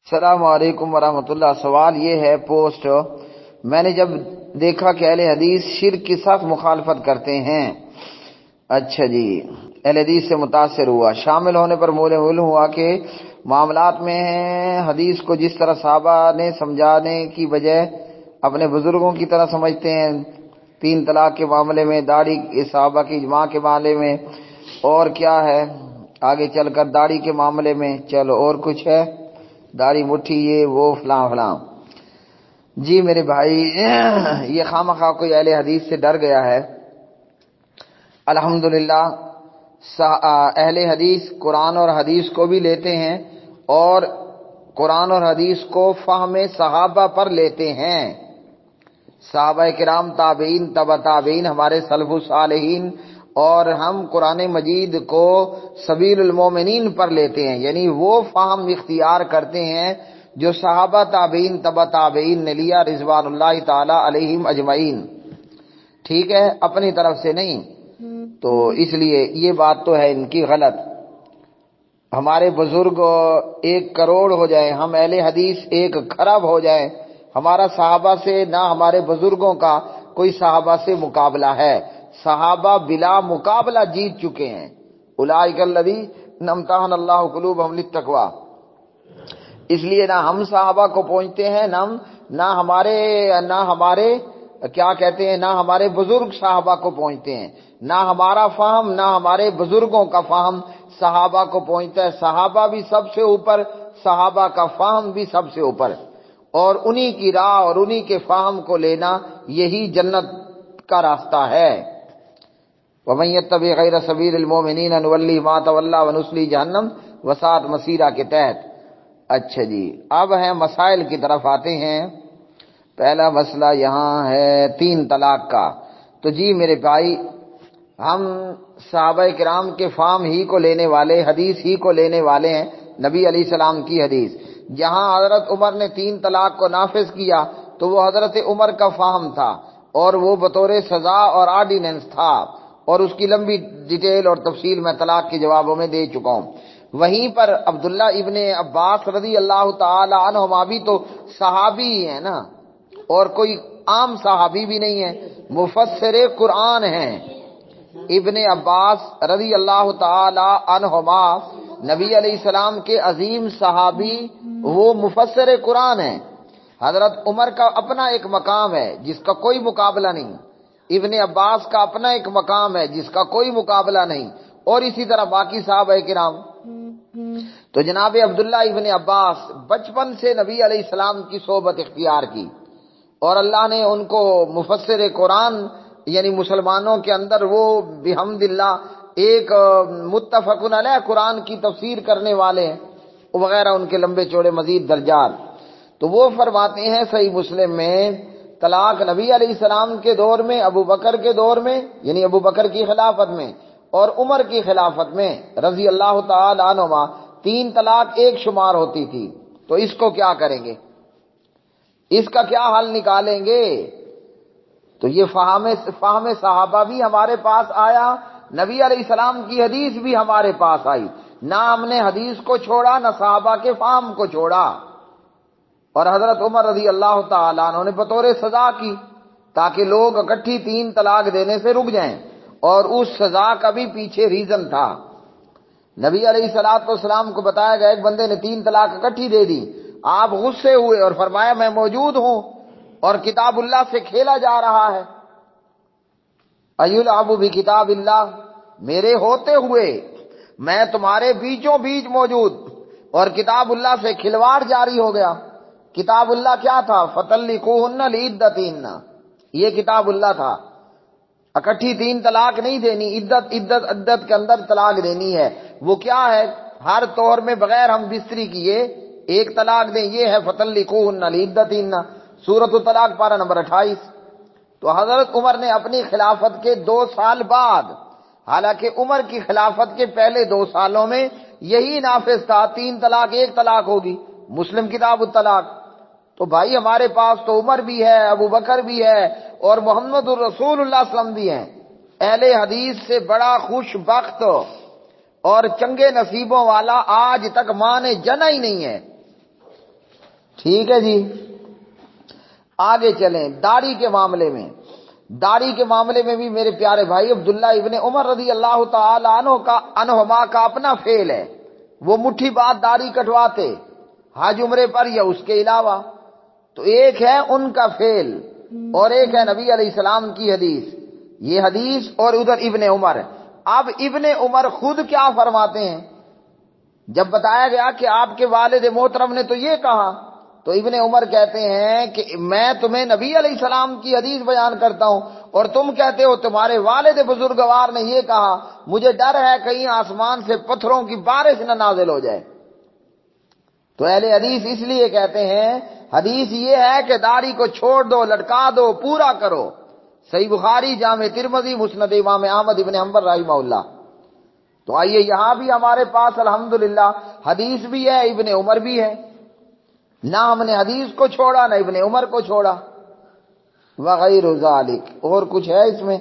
السلام علیکم ورحمۃ اللہ۔ سوال یہ ہے، پوسٹ میں نے جب دیکھا کہ اہل حدیث شرک کی سخت مخالفت کرتے ہیں۔ اچھا جی، اہل حدیث سے متاثر ہوا، شامل ہونے پر معلوم ہوا کہ معاملات میں حدیث کو جس طرح صحابہ نے سمجھانے کی بجائے اپنے بزرگوں کی طرح سمجھتے ہیں، 3 طلاق کے معاملے میں، داڑھی صحابہ کی اجماع کے معاملے میں، اور کیا ہے آگے چل کر داڑھی کے معاملے میں، چلو اور کچھ ہے، داڑھی مٹھی یہ وہ فلاں فلاں۔ جی میرے بھائی، یہ خواہ کوئی اہل حدیث سے ڈر گیا ہے۔ الحمدللہ اہل حدیث قرآن اور حدیث کو بھی لیتے ہیں اور قرآن اور حدیث کو فہم صحابہ پر لیتے ہیں۔ صحابہ کرام، تابعین، تبع تابعین، ہمارے سلف الصالحین، اور ہم قرآن مجید کو سبیل المومنین پر لیتے ہیں، یعنی وہ فہم اختیار کرتے ہیں جو صحابہ، تابعین، تبع تابعین نے لیا رضوان اللہ تعالی علیہم اجمعین، ٹھیک ہے، اپنی طرف سے نہیں۔ تو اس لیے یہ بات تو ہے ان کی غلط۔ ہمارے بزرگ 1 کروڑ ہو جائیں، ہم اہل حدیث 1 خراب ہو جائیں، ہمارا صحابہ سے نہ ہمارے بزرگوں کا کوئی صحابہ سے مقابلہ ہے۔ صحابہ بلا مقابلہ جیت چکے ہیں۔ اولئک الذین امتحن اللہ قلوبہم للتقوی۔ اس لیے نہ ہم صحابہ کو پہنچتے ہیں، نہ ہمارے کیا کہتے ہیں، نہ ہمارے بزرگ صحابہ کو پہنچتے ہیں، نہ ہمارا فہم، نہ ہمارے بزرگوں کا فہم صحابہ کو پہنچتا ہے۔ صحابہ بھی سب سے اوپر، صحابہ کا فہم بھی سب سے اوپر، اور انہی کی راہ اور انہی کے فہم کو لینا یہی جنت کا راستہ ہے۔ وَمَن يَتَّبِعْ غَيْرَ سَبِيلِ الْمُؤْمِنِينَ نُوَلِّهِ مَا تَوَلَّىٰ وَنُصْلِهِ جَهَنَّمَ وَسَاءَتْ مَصِيرًا کے تحت۔ اچھا جی، اب ہیں مسائل کی طرف آتے ہیں۔ پہلا مسئلہ یہاں ہے 3 طلاق کا۔ تو جی میرے بھائی، ہم صحابہ کرام کے فہم ہی کو لینے والے، حدیث ہی کو لینے والے ہیں، نبی علیہ السلام کی حدیث۔ جہاں حضرت عمر نے 3 طلاق کو نافذ کیا تو وہ حضرت عمر کا فہم تھا، اور وہ بطور سزا اور آرڈیننس تھا، اور اس کی لمبی ڈیٹیل اور تفصیل میں طلاق کے جوابوں میں دے چکا ہوں۔ وہیں پر عبداللہ ابن عباس رضی اللہ تعالی عنہما بھی تو صحابی ہیں نا، اور کوئی عام صحابی بھی نہیں ہے، مفسر قرآن ہیں۔ ابن عباس رضی اللہ تعالی عنہما نبی علیہ السلام کے عظیم صحابی، وہ مفسر قرآن ہیں۔ حضرت عمر کا اپنا ایک مقام ہے جس کا کوئی مقابلہ نہیں، ابن عباس کا اپنا ایک مقام ہے جس کا کوئی مقابلہ نہیں، اور اسی طرح باقی صحابہ کرام۔ تو جناب عبداللہ ابن عباس بچپن سے نبی علیہ السلام کی صحبت اختیار کی، اور اللہ نے ان کو مفسر قرآن، یعنی مسلمانوں کے اندر وہ بحمد اللہ ایک متفق علیہ قرآن کی تفسیر کرنے والے ہیں وغیرہ، ان کے لمبے چوڑے مزید درجات۔ تو وہ فرماتے ہیں صحیح مسلم میں، طلاق نبی علیہ السلام کے دور میں، ابو بکر کے دور میں، یعنی ابو بکر کی خلافت میں اور عمر کی خلافت میں رضی اللہ تعالی عنہما، 3 طلاق ایک شمار ہوتی تھی۔ تو اس کو کیا کریں گے، اس کا کیا حل نکالیں گے؟ تو یہ فہم صحابہ بھی ہمارے پاس آیا، نبی علیہ السلام کی حدیث بھی ہمارے پاس آئی، نہ ہم نے حدیث کو چھوڑا نہ صحابہ کے فہم کو چھوڑا۔ اور حضرت عمر رضی اللہ تعالیٰ عنہ نے بطور سزا کی تاکہ لوگ اکٹھی 3 طلاق دینے سے رک جائیں، اور اس سزا کا بھی پیچھے ریزن تھا۔ نبی علیہ السلام کو بتایا گیا ایک بندے نے 3 طلاق اکٹھی دے دی، آپ غصے ہوئے اور فرمایا میں موجود ہوں اور کتاب اللہ سے کھیلا جا رہا ہے، ایلعب بکتاب اللہ، میرے ہوتے ہوئے میں تمہارے بیچوں بیچ موجود اور کتاب اللہ سے کھلواڑ جاری ہو گیا۔ کتاب اللہ کیا تھا؟ فَطَلِّقُوهُنَّ لِعِدَّتِهِنَّ، یہ کتاب اللہ تھا۔ اکٹھی 3 طلاق نہیں دینی، عدت کے اندر طلاق دینی ہے۔ وہ کیا ہے؟ ہر طور میں بغیر ہم بستری کیے 1 طلاق دیں، یہ ہے فَطَلِّقُوهُنَّ لِعِدَّتِهِنَّ، سورۃ الطلاق پارہ نمبر 28۔ تو حضرت عمر نے اپنی خلافت کے 2 سال بعد، حالانکہ عمر کی خلافت کے پہلے 2 سالوں میں یہی نافذ تھا، 3 طلاق 1 طلاق ہوگی، مسلم کتاب الطلاق۔ تو بھائی ہمارے پاس تو عمر بھی ہے، ابو بکر بھی ہے، اور محمد الرسول اللہ صلی اللہ علیہ وسلم بھی ہیں۔ اہل حدیث سے بڑا خوش بخت اور چنگے نصیبوں والا آج تک ماں نے جنا ہی نہیں ہے۔ ٹھیک ہے جی، آگے چلیں داڑھی کے معاملے میں۔ داڑھی کے معاملے میں بھی میرے پیارے بھائی عبداللہ ابن عمر رضی اللہ تعالی عنہما کا اپنا فعل ہے، وہ مٹھی بعد داڑھی کٹواتے حج عمرے پر یا اس کے علاوہ۔ تو ایک ہے ان کا فعل اور ایک ہے نبی علیہ السلام کی حدیث، یہ حدیث اور ادھر ابن عمر۔ اب ابن عمر خود کیا فرماتے ہیں؟ جب بتایا گیا کہ آپ کے والد محترم نے تو یہ کہا، تو ابن عمر کہتے ہیں کہ میں تمہیں نبی علیہ السلام کی حدیث بیان کرتا ہوں اور تم کہتے ہو تمہارے والد بزرگوار نے یہ کہا، مجھے ڈر ہے کہیں آسمان سے پتھروں کی بارش نہ نازل ہو جائے۔ تو اہل حدیث اس لیے کہتے ہیں حدیث یہ ہے کہ داڑھی کو چھوڑ دو، لٹکا دو، پورا کرو۔ صحیح بخاری، جامع ترمذی، مسند امام احمد ابن حنبل رحمہ اللہ۔ تو آئیے یہاں بھی ہمارے پاس الحمدللہ حدیث بھی ہے، ابن عمر بھی ہے، نہ ہم نے حدیث کو چھوڑا نہ ابن عمر کو چھوڑا۔ وغیر ذالک، اور کچھ ہے اس میں؟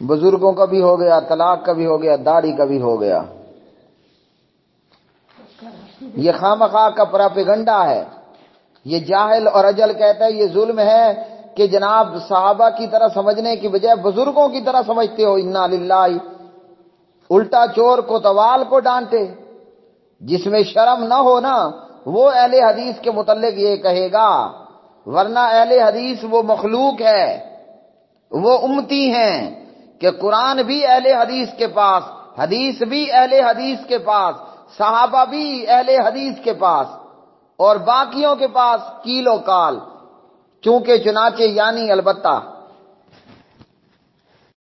بزرگوں کا بھی ہو گیا، طلاق کا بھی ہو گیا، داڑھی کا بھی ہو گیا۔ یہ خامخواہ کا پراپیگنڈا ہے، یہ جاہل اور اجل کہتا ہے یہ ظلم ہے کہ جناب صحابہ کی طرح سمجھنے کی بجائے بزرگوں کی طرح سمجھتے ہو، انا للہ۔ الٹا چور کوتوال کو ڈانٹے، جس میں شرم نہ ہو نا وہ اہل حدیث کے متعلق یہ کہے گا، ورنہ اہل حدیث وہ مخلوق ہے، وہ امتی ہیں کہ قرآن بھی اہل حدیث کے پاس، حدیث بھی اہل حدیث کے پاس، صحابہ بھی اہل حدیث کے پاس، اور باقیوں کے پاس کیل و کال، چونکہ چنانچہ یعنی البتہ۔